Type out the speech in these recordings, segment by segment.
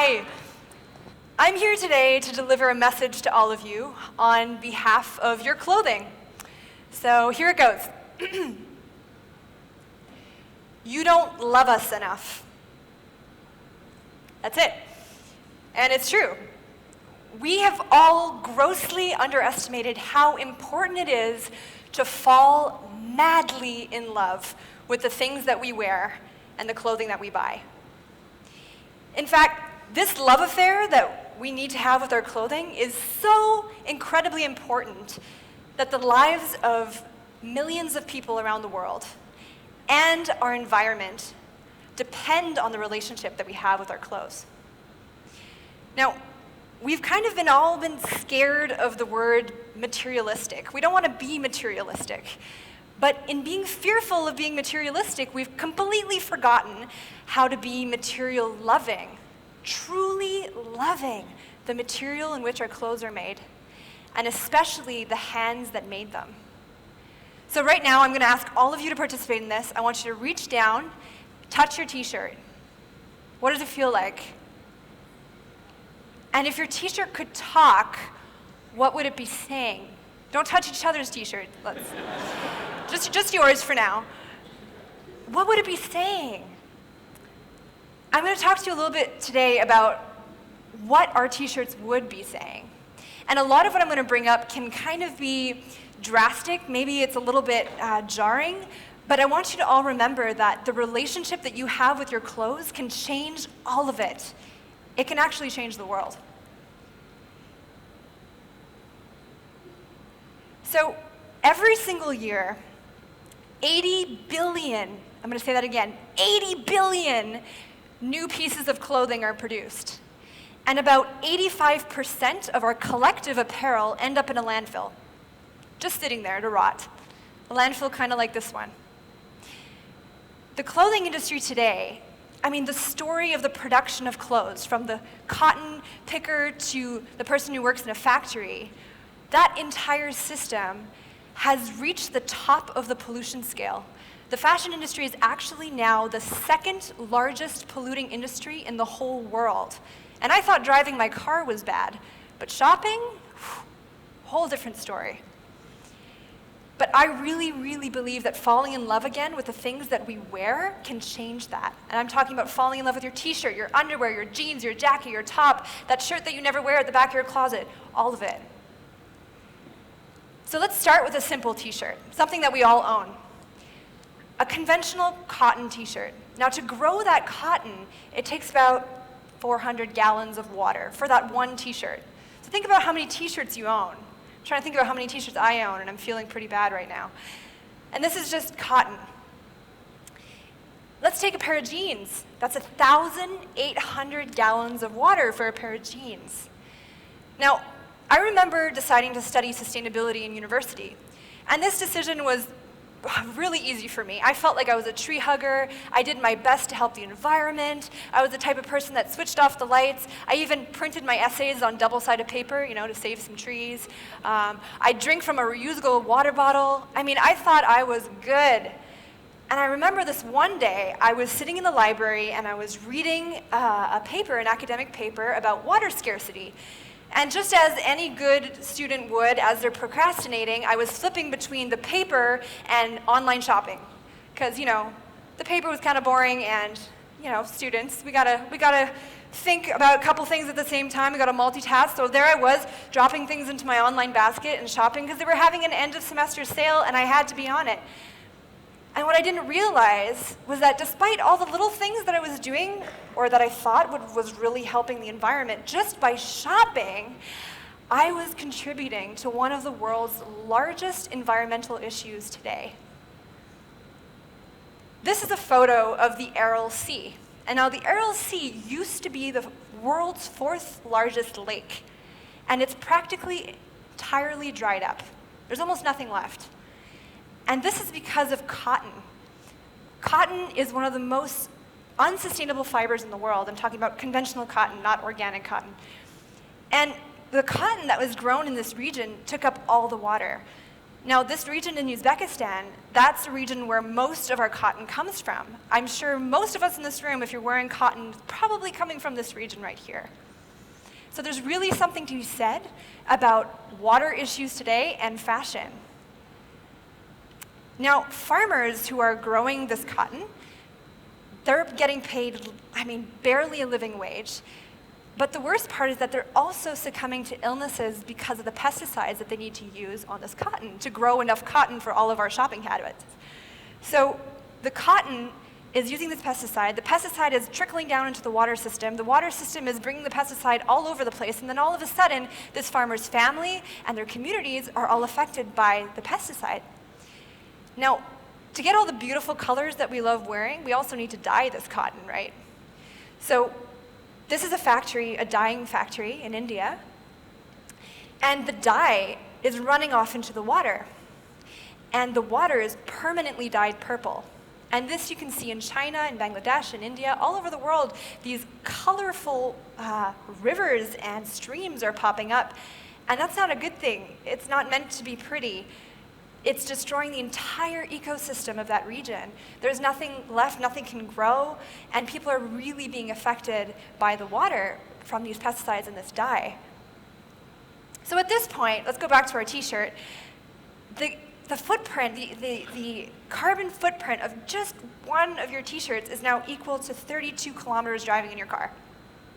Hi. I'm here today to deliver a message to all of you on behalf of your clothing. So here it goes. You don't love us enough. That's it. And it's true. We have all grossly underestimated how important it is to fall madly in love with the things that we wear and the clothing that we buy. In fact, this love affair that we need to have with our clothing is so incredibly important that the lives of millions of people around the world and our environment depend on the relationship that we have with our clothes. Now, we've kind of all been scared of the word materialistic. We don't want to be materialistic. But in being fearful of being materialistic, we've completely forgotten how to be material loving, truly loving the material in which our clothes are made, and especially the hands that made them. So right now, I'm going to ask all of you to participate in this. I want you to reach down, touch your t-shirt. What does it feel like? And if your t-shirt could talk, what would it be saying? Don't touch each other's t-shirt. Just yours for now. What would it be saying? I'm going to talk to you a little bit today about what our t-shirts would be saying. And a lot of what I'm going to bring up can kind of be drastic. Maybe it's a little bit jarring. But I want you to all remember that the relationship that you have with your clothes can change all of it. It can actually change the world. So every single year, 80 billion, I'm going to say that again, 80 billion new pieces of clothing are produced. And about 85% of our collective apparel end up in a landfill, just sitting there to rot. A landfill kind of like this one. The clothing industry today, I mean, the story of the production of clothes, from the cotton picker to the person who works in a factory, that entire system has reached the top of the pollution scale. The fashion industry is actually now the second largest polluting industry in the whole world. And I thought driving my car was bad, but shopping, whole different story. But I really, really believe that falling in love again with the things that we wear can change that. And I'm talking about falling in love with your t-shirt, your underwear, your jeans, your jacket, your top, that shirt that you never wear at the back of your closet, all of it. So let's start with a simple t-shirt, something that we all own. A conventional cotton t-shirt. Now to grow that cotton, it takes about 400 gallons of water for that one t-shirt. So think about how many t-shirts you own. I'm trying to think about how many t-shirts I own, and I'm feeling pretty bad right now. And this is just cotton. Let's take a pair of jeans. That's 1,800 gallons of water for a pair of jeans. Now, I remember deciding to study sustainability in university, and this decision was really easy for me. I felt like I was a tree hugger. I did my best to help the environment. I was the type of person that switched off the lights. I even printed my essays on double-sided paper, to save some trees. I drink from a reusable water bottle. I mean, I thought I was good. And I remember this one day, I was sitting in the library and I was reading a paper, an academic paper about water scarcity. And just as any good student would, as they're procrastinating, I was flipping between the paper and online shopping. Because, the paper was kind of boring, and, students, we gotta think about a couple things at the same time. We gotta multitask. So there I was, dropping things into my online basket and shopping, because they were having an end of semester sale, and I had to be on it. And what I didn't realize was that despite all the little things that I was doing, or that I thought was really helping the environment, just by shopping, I was contributing to one of the world's largest environmental issues today. This is a photo of the Aral Sea. And now the Aral Sea used to be the world's 4th largest lake. And it's practically entirely dried up. There's almost nothing left. And this is because of cotton. Cotton is one of the most unsustainable fibers in the world. I'm talking about conventional cotton, not organic cotton. And the cotton that was grown in this region took up all the water. Now, this region in Uzbekistan, that's a region where most of our cotton comes from. I'm sure most of us in this room, if you're wearing cotton, probably coming from this region right here. So there's really something to be said about water issues today and fashion. Now, farmers who are growing this cotton, they're getting paid, barely a living wage. But the worst part is that they're also succumbing to illnesses because of the pesticides that they need to use on this cotton to grow enough cotton for all of our shopping habits. So the cotton is using this pesticide. The pesticide is trickling down into the water system. The water system is bringing the pesticide all over the place. And then all of a sudden, this farmer's family and their communities are all affected by the pesticide. Now, to get all the beautiful colors that we love wearing, we also need to dye this cotton, right? So this is a factory, a dyeing factory in India, and the dye is running off into the water. And the water is permanently dyed purple. And this you can see in China, in Bangladesh, in India, all over the world. These colorful rivers and streams are popping up. And that's not a good thing. It's not meant to be pretty. It's destroying the entire ecosystem of that region. There's nothing left, nothing can grow, and people are really being affected by the water from these pesticides and this dye. So at this point, let's go back to our t-shirt. The footprint, the carbon footprint of just one of your t-shirts is now equal to 32 kilometers driving in your car.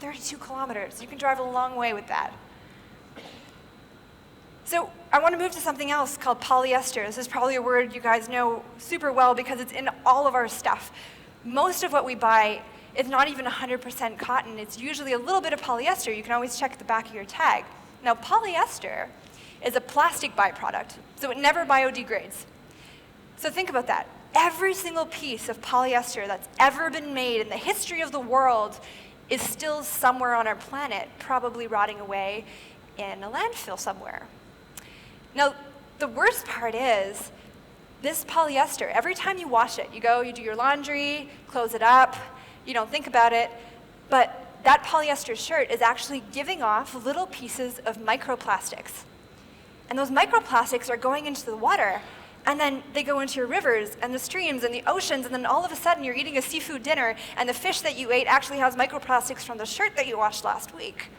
32 kilometers. You can drive a long way with that. So I want to move to something else called polyester. This is probably a word you guys know super well because it's in all of our stuff. Most of what we buy is not even 100% cotton. It's usually a little bit of polyester. You can always check the back of your tag. Now, polyester is a plastic byproduct, so it never biodegrades. So think about that. Every single piece of polyester that's ever been made in the history of the world is still somewhere on our planet, probably rotting away in a landfill somewhere. Now, the worst part is this polyester, every time you wash it, you go, you do your laundry, close it up, you don't think about it, but that polyester shirt is actually giving off little pieces of microplastics. And those microplastics are going into the water, and then they go into your rivers and the streams and the oceans, and then all of a sudden you're eating a seafood dinner, and the fish that you ate actually has microplastics from the shirt that you washed last week.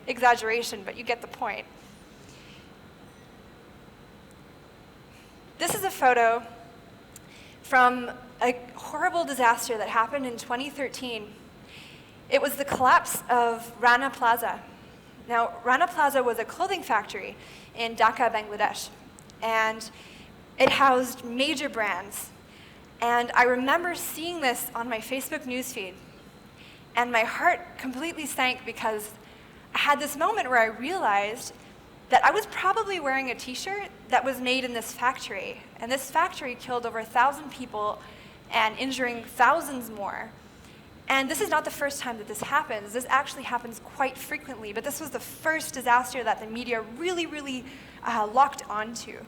Exaggeration, but you get the point. This is a photo from a horrible disaster that happened in 2013. It was the collapse of Rana Plaza. Now, Rana Plaza was a clothing factory in Dhaka, Bangladesh, and it housed major brands. And I remember seeing this on my Facebook newsfeed, and my heart completely sank because I had this moment where I realized that I was probably wearing a t-shirt that was made in this factory. And this factory killed over 1,000 people and injuring thousands more. And this is not the first time that this happens. This actually happens quite frequently, but this was the first disaster that the media really locked onto.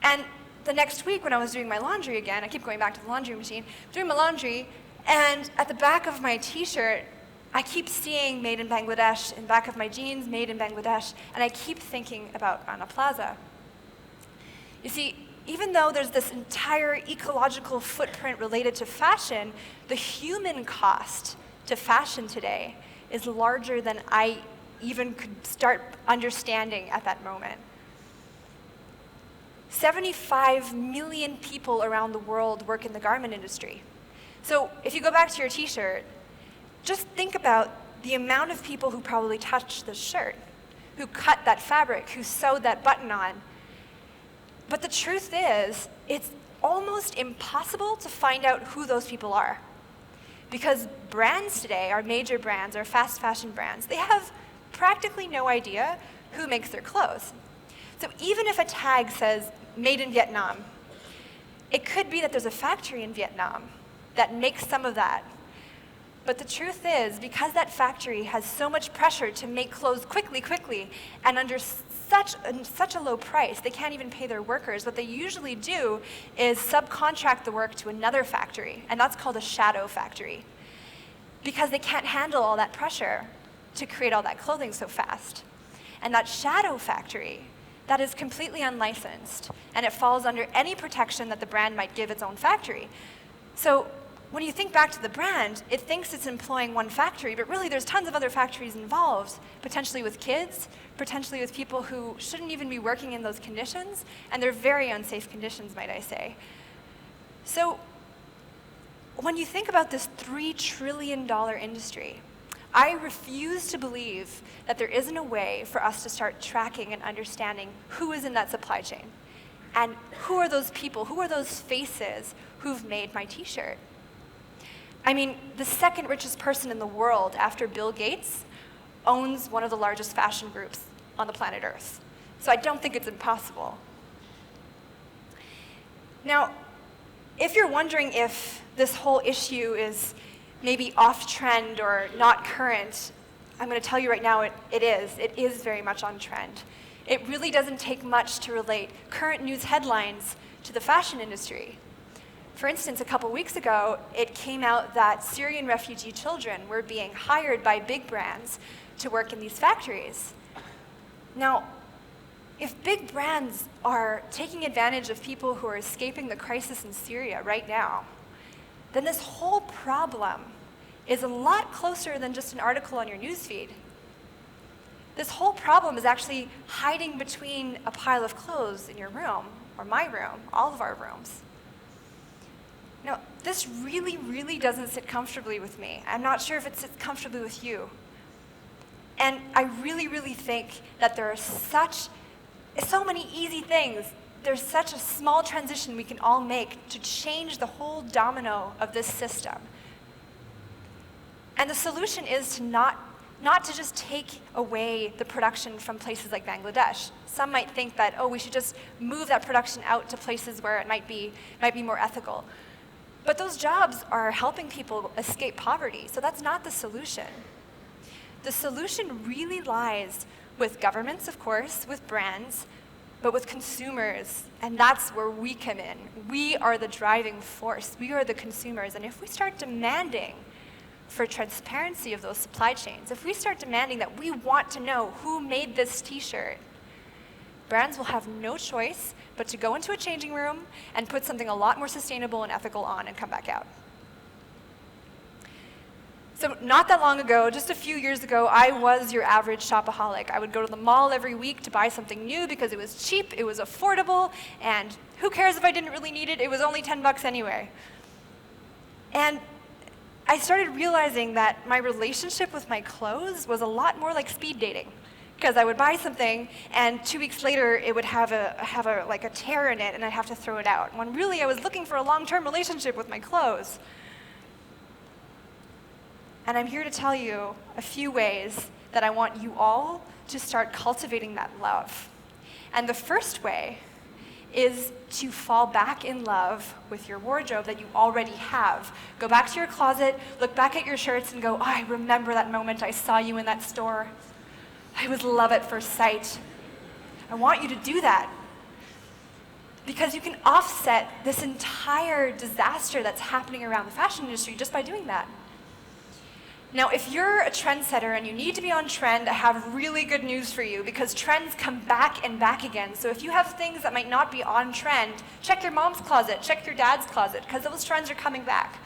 And the next week when I was doing my laundry again, I keep going back to the laundry machine, doing my laundry, and at the back of my t-shirt, I keep seeing made in Bangladesh, in the back of my jeans, made in Bangladesh, and I keep thinking about Rana Plaza. You see, even though there's this entire ecological footprint related to fashion, the human cost to fashion today is larger than I even could start understanding at that moment. 75 million people around the world work in the garment industry. So if you go back to your t-shirt, just think about the amount of people who probably touched the shirt, who cut that fabric, who sewed that button on. But the truth is, it's almost impossible to find out who those people are. Because brands today, our major brands, our fast fashion brands, they have practically no idea who makes their clothes. So even if a tag says made in Vietnam, it could be that there's a factory in Vietnam that makes some of that. But the truth is, because that factory has so much pressure to make clothes quickly, and under such a low price, they can't even pay their workers, what they usually do is subcontract the work to another factory, and that's called a shadow factory, because they can't handle all that pressure to create all that clothing so fast. And that shadow factory that is completely unlicensed, and it falls under any protection that the brand might give its own factory. So when you think back to the brand, it thinks it's employing one factory, but really there's tons of other factories involved, potentially with kids, potentially with people who shouldn't even be working in those conditions, and they're very unsafe conditions, might I say. So when you think about this $3 trillion industry, I refuse to believe that there isn't a way for us to start tracking and understanding who is in that supply chain, and who are those people, who are those faces who've made my t-shirt. I mean, the second richest person in the world after Bill Gates owns one of the largest fashion groups on the planet Earth. So I don't think it's impossible. Now, if you're wondering if this whole issue is maybe off-trend or not current, I'm going to tell you right now it is. It is very much on trend. It really doesn't take much to relate current news headlines to the fashion industry. For instance, a couple weeks ago, it came out that Syrian refugee children were being hired by big brands to work in these factories. Now, if big brands are taking advantage of people who are escaping the crisis in Syria right now, then this whole problem is a lot closer than just an article on your newsfeed. This whole problem is actually hiding between a pile of clothes in your room, or my room, all of our rooms. Now, this really, really doesn't sit comfortably with me. I'm not sure if it sits comfortably with you. And I really, really think that there are so many easy things. There's such a small transition we can all make to change the whole domino of this system. And the solution is to not to just take away the production from places like Bangladesh. Some might think that, oh, we should just move that production out to places where it might be more ethical. But those jobs are helping people escape poverty, so that's not the solution. The solution really lies with governments, of course, with brands, but with consumers, and that's where we come in. We are the driving force. We are the consumers, and if we start demanding for transparency of those supply chains, if we start demanding that we want to know who made this t-shirt, brands will have no choice but to go into a changing room and put something a lot more sustainable and ethical on and come back out. So not that long ago, just a few years ago, I was your average shopaholic. I would go to the mall every week to buy something new because it was cheap, it was affordable, and who cares if I didn't really need it? It was only 10 bucks anyway. And I started realizing that my relationship with my clothes was a lot more like speed dating, because I would buy something, and 2 weeks later, it would have a tear in it, and I'd have to throw it out. When really, I was looking for a long-term relationship with my clothes. And I'm here to tell you a few ways that I want you all to start cultivating that love. And the first way is to fall back in love with your wardrobe that you already have. Go back to your closet, look back at your shirts, and go, oh, I remember that moment I saw you in that store. I was love at first sight. I want you to do that, because you can offset this entire disaster that's happening around the fashion industry just by doing that. Now, if you're a trendsetter and you need to be on trend, I have really good news for you, because trends come back and back again. So if you have things that might not be on trend, check your mom's closet, check your dad's closet, because those trends are coming back.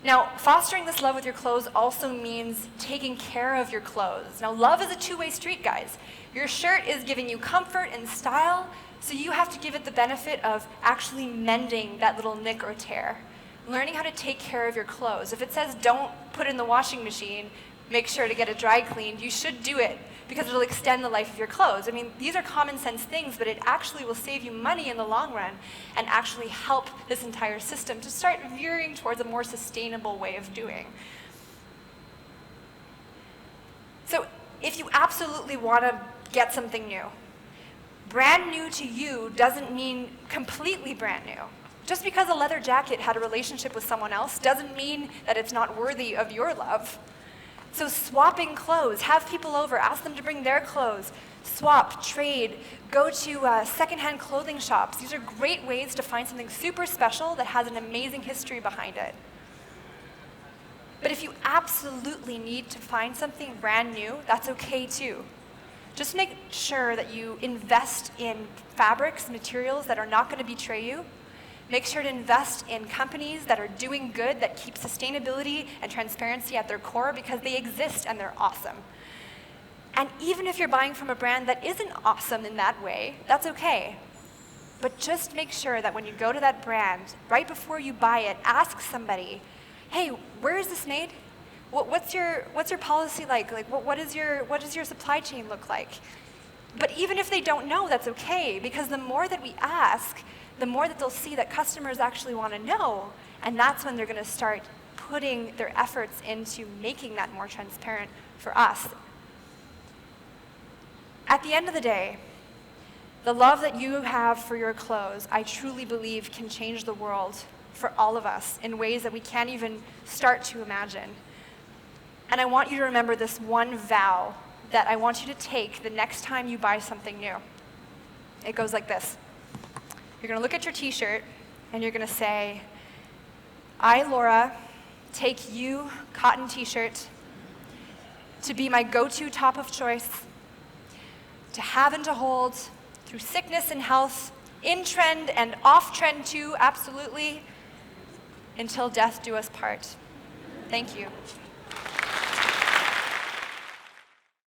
Now, fostering this love with your clothes also means taking care of your clothes. Now, love is a two-way street, guys. Your shirt is giving you comfort and style, so you have to give it the benefit of actually mending that little nick or tear. Learning how to take care of your clothes. If it says don't put it in the washing machine, make sure to get it dry cleaned, you should do it, because it'll extend the life of your clothes. I mean, these are common sense things, but it actually will save you money in the long run and actually help this entire system to start veering towards a more sustainable way of doing. So if you absolutely want to get something new, brand new to you doesn't mean completely brand new. Just because a leather jacket had a relationship with someone else doesn't mean that it's not worthy of your love. So swapping clothes, have people over, ask them to bring their clothes, swap, trade, go to secondhand clothing shops. These are great ways to find something super special that has an amazing history behind it. But if you absolutely need to find something brand new, that's okay too. Just make sure that you invest in fabrics, materials that are not going to betray you. Make sure to invest in companies that are doing good, that keep sustainability and transparency at their core, because they exist and they're awesome. And even if you're buying from a brand that isn't awesome in that way, that's okay. But just make sure that when you go to that brand, right before you buy it, ask somebody, hey, where is this made? What's your policy like? What does your supply chain look like? But even if they don't know, that's okay, because the more that we ask, the more that they'll see that customers actually want to know, and that's when they're going to start putting their efforts into making that more transparent for us. At the end of the day, the love that you have for your clothes, I truly believe, can change the world for all of us in ways that we can't even start to imagine. And I want you to remember this one vow that I want you to take the next time you buy something new. It goes like this. You're going to look at your t-shirt and you're going to say, I, Laura, take you, cotton t-shirt, to be my go-to top of choice, to have and to hold through sickness and health, in trend and off trend too, absolutely, until death do us part. Thank you.